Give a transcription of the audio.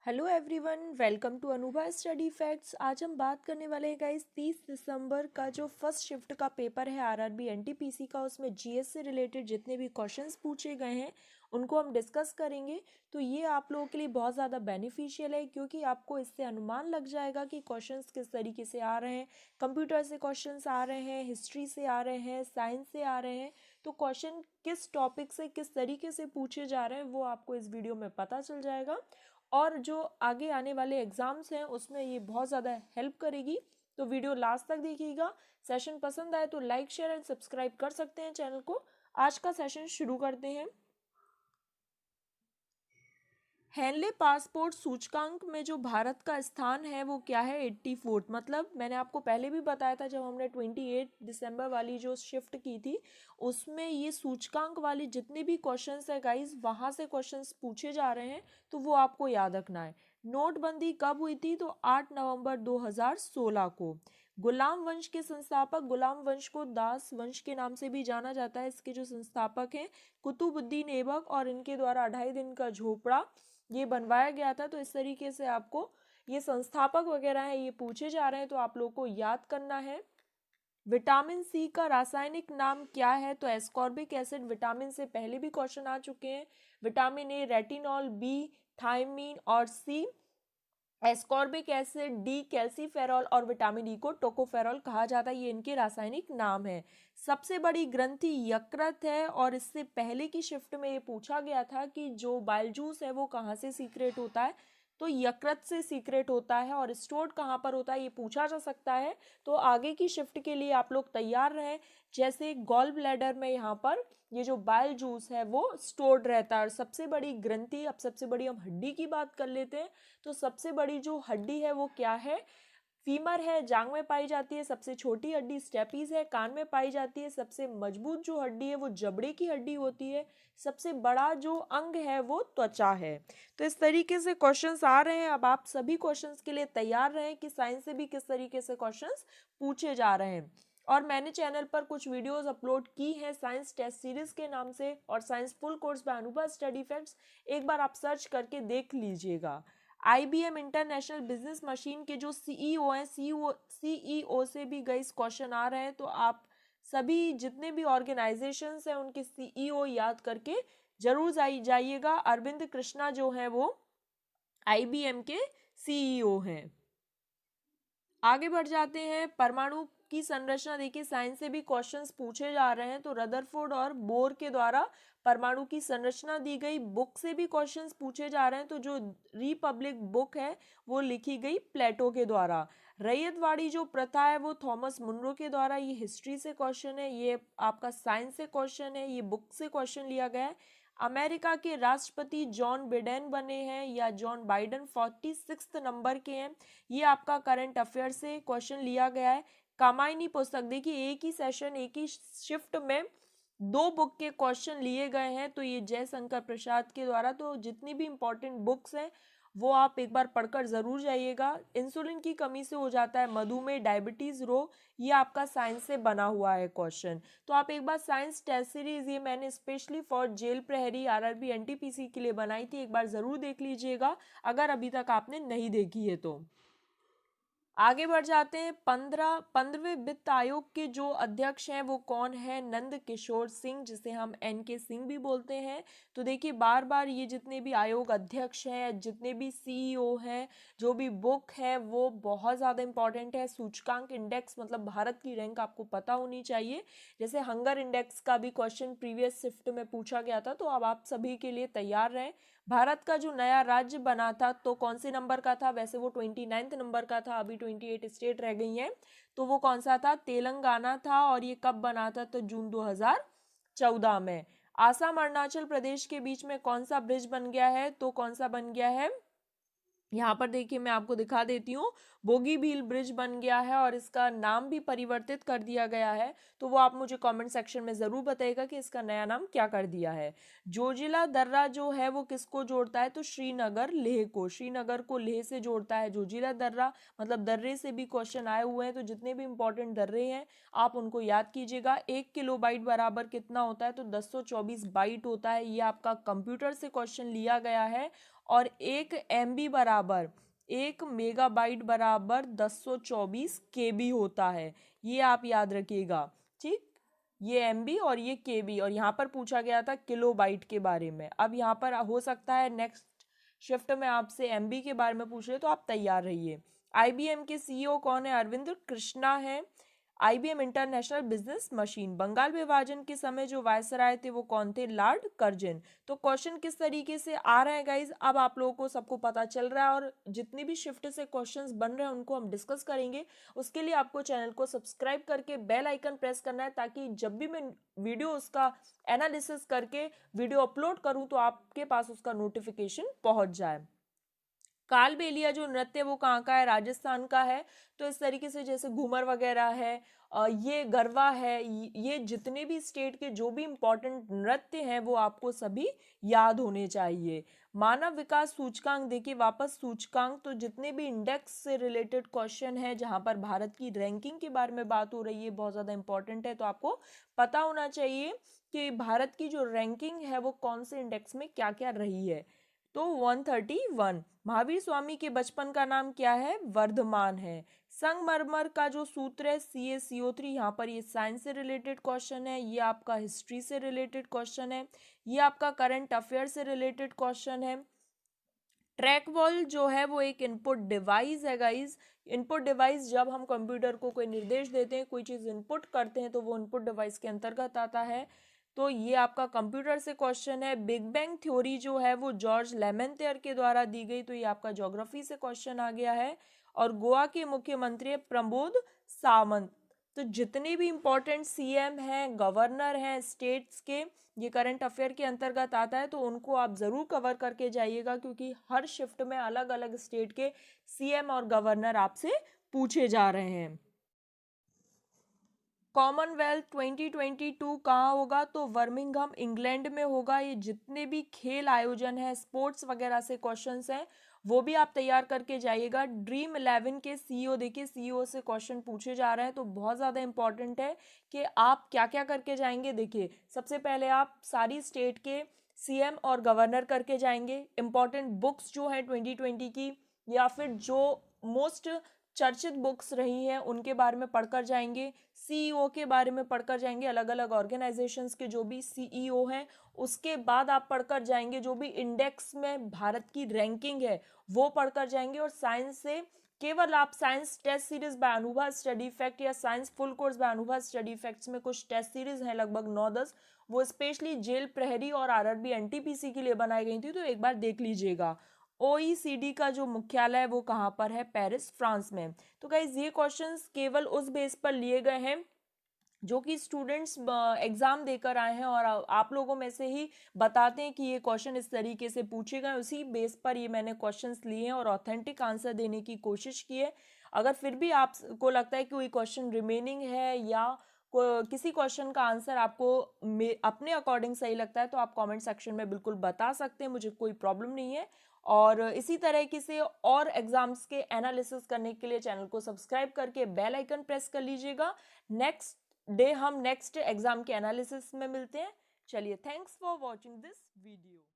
Hello everyone, welcome to Anubha study facts. आज हम बात करने वाले हैं गाइस 30 दिसंबर का जो फर्स्ट शिफ्ट का पेपर है आरआरबी एनटीपीसी का। उसमें जीएस से रिलेटेड जितने भी क्वेश्चंस पूछे गए हैं उनको हम डिस्कस करेंगे। तो ये आप लोगों के लिए बहुत ज़्यादा बेनिफिशियल है, क्योंकि आपको इससे अनुमान लग जाएगा कि क्वेश्चंस किस तरीके से आ रहे हैं। कंप्यूटर से क्वेश्चंस आ रहे हैं, हिस्ट्री से आ रहे हैं, साइंस से आ रहे हैं। तो क्वेश्चन किस टॉपिक से किस तरीके से पूछे जा रहे हैं वो आपको इस वीडियो में पता चल जाएगा। और जो आगे आने वाले एग्जाम्स हैं उसमें ये बहुत ज़्यादा हेल्प करेगी। तो वीडियो लास्ट तक देखिएगा। सेशन पसंद आए तो लाइक शेयर एंड सब्सक्राइब कर सकते हैं चैनल को। आज का सेशन शुरू करते हैं। हेनले पासपोर्ट सूचकांक में जो भारत का स्थान है वो क्या है? 84। मतलब मैंने आपको पहले भी बताया था जब हमने 28 दिसंबर वाली जो शिफ्ट की थी उसमें ये सूचकांक वाली जितने भी क्वेश्चंस है गाइस वहाँ से क्वेश्चंस पूछे जा रहे हैं, तो वो आपको याद रखना है। नोटबंदी कब हुई थी? तो 8 नवंबर 2016 को। गुलाम वंश के संस्थापक, गुलाम वंश को दास वंश के नाम से भी जाना जाता है। इसके जो संस्थापक हैं कुतुबुद्दीन ऐबक, और इनके द्वारा 2.5 दिन का झोपड़ा ये बनवाया गया था। तो इस तरीके से आपको ये संस्थापक वगैरह है ये पूछे जा रहे हैं, तो आप लोग को याद करना है। विटामिन सी का रासायनिक नाम क्या है? तो एस्कॉर्बिक एसिड। विटामिन से पहले भी क्वेश्चन आ चुके हैं। Vitamin A retinol, B thiamine, और C ascorbic acid, D calciferol, और विटामिन ई को टोकोफेरॉल कहा जाता है। ये इनके रासायनिक नाम है। सबसे बड़ी ग्रंथि यकृत है, और इससे पहले की शिफ्ट में ये पूछा गया था कि जो बाइल जूस है वो कहाँ से सीक्रेट होता है? तो यकृत से सीक्रेट होता है। और स्टोर्ड कहाँ पर होता है ये पूछा जा सकता है। तो आगे की शिफ्ट के लिए आप लोग तैयार रहें। जैसे गॉल ब्लैडर में यहाँ पर ये जो बाइल जूस है वो स्टोर्ड रहता है। और सबसे बड़ी ग्रंथि, अब सबसे बड़ी हम हड्डी की बात कर लेते हैं। तो सबसे बड़ी जो हड्डी है वो क्या है? फीमर है, जांग में पाई जाती है। सबसे छोटी हड्डी स्टेपीज है, कान में पाई जाती है। सबसे मजबूत जो हड्डी है वो जबड़े की हड्डी होती है। सबसे बड़ा जो अंग है वो त्वचा है। तो इस तरीके से क्वेश्चंस आ रहे हैं। अब आप सभी क्वेश्चंस के लिए तैयार रहें कि साइंस से भी किस तरीके से क्वेश्चंस पूछे जा रहे हैं। और मैंने चैनल पर कुछ वीडियोस अपलोड की हैं साइंस टेस्ट सीरीज के नाम से, और science full course by Anubha study facts. एक बार आप सर्च करके देख लीजिएगा। आईबीएम इंटरनेशनल बिजनेस मशीन के जो सीईओ हैं, सीईओ से भी गई क्वेश्चन आ रहे हैं। तो आप सभी जितने भी ऑर्गेनाइजेशंस हैं उनके सीईओ याद करके जरूर जाइएगा। अरविंद कृष्णा जो है वो आईबीएम के सीईओ हैं। आगे बढ़ जाते हैं। परमाणु की संरचना देखिए, साइंस से भी क्वेश्चंस पूछे जा रहे हैं। तो रदरफोर्ड और बोर के द्वारा परमाणु की संरचना दी गई। बुक से भी क्वेश्चंस पूछे जा रहे हैं। तो जो रिपब्लिक बुक है वो लिखी गई प्लेटो के द्वारा। रैयतवाड़ी जो प्रथा है वो थॉमस मुनरो के द्वारा। ये हिस्ट्री से क्वेश्चन है, ये आपका साइंस से क्वेश्चन है, ये बुक से क्वेश्चन लिया गया है। अमेरिका के राष्ट्रपति जॉन बिडेन बने हैं या जॉन बाइडन 46 नंबर के हैं। ये आपका करंट अफेयर से क्वेश्चन लिया गया है। कामायनी पुस्तक देखिए, एक ही सेशन एक ही शिफ्ट में 2 बुक के क्वेश्चन लिए गए हैं। तो ये जयशंकर प्रसाद के द्वारा। तो जितनी भी इंपॉर्टेंट बुक्स हैं वो आप एक बार पढ़कर जरूर जाइएगा। इंसुलिन की कमी से हो जाता है मधुमेह, डायबिटीज रोग, ये आपका साइंस से बना हुआ है क्वेश्चन। तो आप एक बार साइंस टेस्ट सीरीज ये मैंने स्पेशली फॉर जेल प्रहरी आरआरबी एनटीपीसी के लिए बनाई थी, एक बार जरूर देख लीजिएगा अगर अभी तक आपने नहीं देखी है तो। आगे बढ़ जाते हैं। 15वें वित्त आयोग के जो अध्यक्ष हैं वो कौन है? नंद किशोर सिंह, जिसे हम एन के सिंह भी बोलते हैं। तो देखिए बार बार ये जितने भी आयोग अध्यक्ष हैं, जितने भी सीईओ हैं, जो भी बुक है वो बहुत ज़्यादा इंपॉर्टेंट है। सूचकांक इंडेक्स मतलब भारत की रैंक आपको पता होनी चाहिए। जैसे हंगर इंडेक्स का भी क्वेश्चन प्रीवियस शिफ्ट में पूछा गया था। तो अब आप सभी के लिए तैयार रहें। भारत का जो नया राज्य बना था तो कौन से नंबर का था? वैसे वो 29 नंबर का था, अभी 28 स्टेट रह गई हैं। तो वो कौन सा था? तेलंगाना था। और ये कब बना था? तो जून 2014 में। आसाम अरुणाचल प्रदेश के बीच में कौन सा ब्रिज बन गया है? तो कौन सा बन गया है? यहाँ पर देखिए मैं आपको दिखा देती हूँ, बोगीबील ब्रिज बन गया है और इसका नाम भी परिवर्तित कर दिया गया है। तो वो आप मुझे कमेंट सेक्शन में ज़रूर बताइएगा कि इसका नया नाम क्या कर दिया है। जोजिला दर्रा जो है वो किसको जोड़ता है? तो श्रीनगर लेह को, श्रीनगर को लेह से जोड़ता है जोजिला दर्रा। मतलब दर्रे से भी क्वेश्चन आए हुए हैं। तो जितने भी इंपॉर्टेंट दर्रे हैं आप उनको याद कीजिएगा। 1 किलोबाइट बराबर कितना होता है? तो 1024 बाइट होता है। ये आपका कंप्यूटर से क्वेश्चन लिया गया है। और 1 MB बराबर 1 मेगाबाइट बराबर 1024 KB होता है। ये आप याद रखिएगा, ठीक। ये MB और ये KB, और यहाँ पर पूछा गया था किलोबाइट के बारे में। अब यहाँ पर हो सकता है नेक्स्ट शिफ्ट में आपसे MB के बारे में पूछ रहे, तो आप तैयार रहिए। IBM के CEO कौन है? अरविंद कृष्णा है। IBM international business machine. Bengal विभाजन के समय जो वायसराय थे वो कौन थे? Lord Curzon. तो क्वेश्चन किस तरीके से आ रहे हैं गाइज, अब आप लोगों को सबको पता चल रहा है, और जितनी भी शिफ्ट से क्वेश्चंस बन रहे हैं उनको हम डिस्कस करेंगे। उसके लिए आपको चैनल को सब्सक्राइब करके बेल आइकन प्रेस करना है, ताकि जब भी मैं वीडियो उसका एनालिसिस करके वीडियो अपलोड करूं तो आपके पास उसका नोटिफिकेशन पहुंच जाए। कालबेलिया जो नृत्य वो कहाँ का है? राजस्थान का है। तो इस तरीके से जैसे घूमर वगैरह है, ये गरबा है, ये जितने भी स्टेट के जो भी इंपॉर्टेंट नृत्य हैं वो आपको सभी याद होने चाहिए। मानव विकास सूचकांक, देखिए वापस सूचकांक, तो जितने भी इंडेक्स से रिलेटेड क्वेश्चन है जहां पर भारत की रैंकिंग के बारे में बात हो रही है, बहुत ज़्यादा इंपॉर्टेंट है, तो आपको पता होना चाहिए कि भारत की जो रैंकिंग है वो कौन से इंडेक्स में क्या क्या रही है। तो 131। महावीर स्वामी के बचपन का नाम क्या है? वर्धमान है। संगमरमर का जो सूत्र है CaCO3, यहाँ पर ये साइंस से रिलेटेड क्वेश्चन है, ये आपका हिस्ट्री से रिलेटेड क्वेश्चन है, ये आपका करंट अफेयर से रिलेटेड क्वेश्चन है। ट्रैक वॉल जो है वो एक इनपुट डिवाइस है गाइज। इनपुट डिवाइस, जब हम कंप्यूटर को कोई निर्देश देते हैं, कोई चीज़ इनपुट करते हैं, तो वो इनपुट डिवाइस के अंतर्गत आता है। तो ये आपका कंप्यूटर से क्वेश्चन है। बिग बैंग थ्योरी जो है वो जॉर्ज लेमेंथियर के द्वारा दी गई, तो ये आपका ज्योग्राफी से क्वेश्चन आ गया है। और गोवा के मुख्यमंत्री है प्रमोद सावंत। तो जितने भी इंपॉर्टेंट CM हैं, गवर्नर हैं स्टेट्स के, ये करंट अफेयर के अंतर्गत आता है, तो उनको आप ज़रूर कवर करके जाइएगा, क्योंकि हर शिफ्ट में अलग अलग स्टेट के CM और गवर्नर आपसे पूछे जा रहे हैं। कॉमनवेल्थ 2022 कहाँ होगा? तो बर्मिंघम इंग्लैंड में होगा। ये जितने भी खेल आयोजन है, स्पोर्ट्स वगैरह से क्वेश्चंस हैं, वो भी आप तैयार करके जाइएगा। ड्रीम 11 के CEO, देखिए CEO से क्वेश्चन पूछे जा रहे हैं, तो बहुत ज़्यादा इंपॉर्टेंट है कि आप क्या क्या करके जाएंगे। देखिए सबसे पहले आप सारी स्टेट के CM और गवर्नर करके जाएंगे। इंपॉर्टेंट बुक्स जो है 2020 की, या फिर जो मोस्ट चर्चित बुक्स रही हैं उनके बारे में पढ़कर जाएंगे। CEO के बारे में पढ़कर जाएंगे, अलग अलग ऑर्गेनाइजेशंस के जो भी CEO हैं। उसके बाद आप पढ़कर जाएंगे जो भी इंडेक्स में भारत की रैंकिंग है वो पढ़कर जाएंगे। और साइंस से केवल आप साइंस टेस्ट सीरीज बाय अनुभव स्टडी फैक्ट, या साइंस फुल कोर्स बाय अनुभव स्टडी फैक्ट्स में कुछ टेस्ट सीरीज हैं लगभग 9-10, वो स्पेशली जेल प्रहरी और RRB NTPC के लिए बनाई गई थी, तो एक बार देख लीजिएगा। OECD का जो मुख्यालय है वो कहाँ पर है? पेरिस, फ्रांस में। तो गाइज ये क्वेश्चंस केवल उस बेस पर लिए गए हैं जो कि स्टूडेंट्स एग्जाम देकर आए हैं, और आप लोगों में से ही बताते हैं कि ये क्वेश्चन इस तरीके से पूछे गए, उसी बेस पर ये मैंने क्वेश्चंस लिए हैं और ऑथेंटिक आंसर देने की कोशिश की है। अगर फिर भी आपको लगता है कि कोई क्वेश्चन रिमेनिंग है, या किसी क्वेश्चन का आंसर आपको अपने अकॉर्डिंग सही लगता है, तो आप कमेंट सेक्शन में बिल्कुल बता सकते हैं, मुझे कोई प्रॉब्लम नहीं है। और इसी तरह से और एग्जाम्स के एनालिसिस करने के लिए चैनल को सब्सक्राइब करके बेल आइकन प्रेस कर लीजिएगा। नेक्स्ट डे हम नेक्स्ट एग्जाम के एनालिसिस में मिलते हैं। चलिए, thanks for watching this video.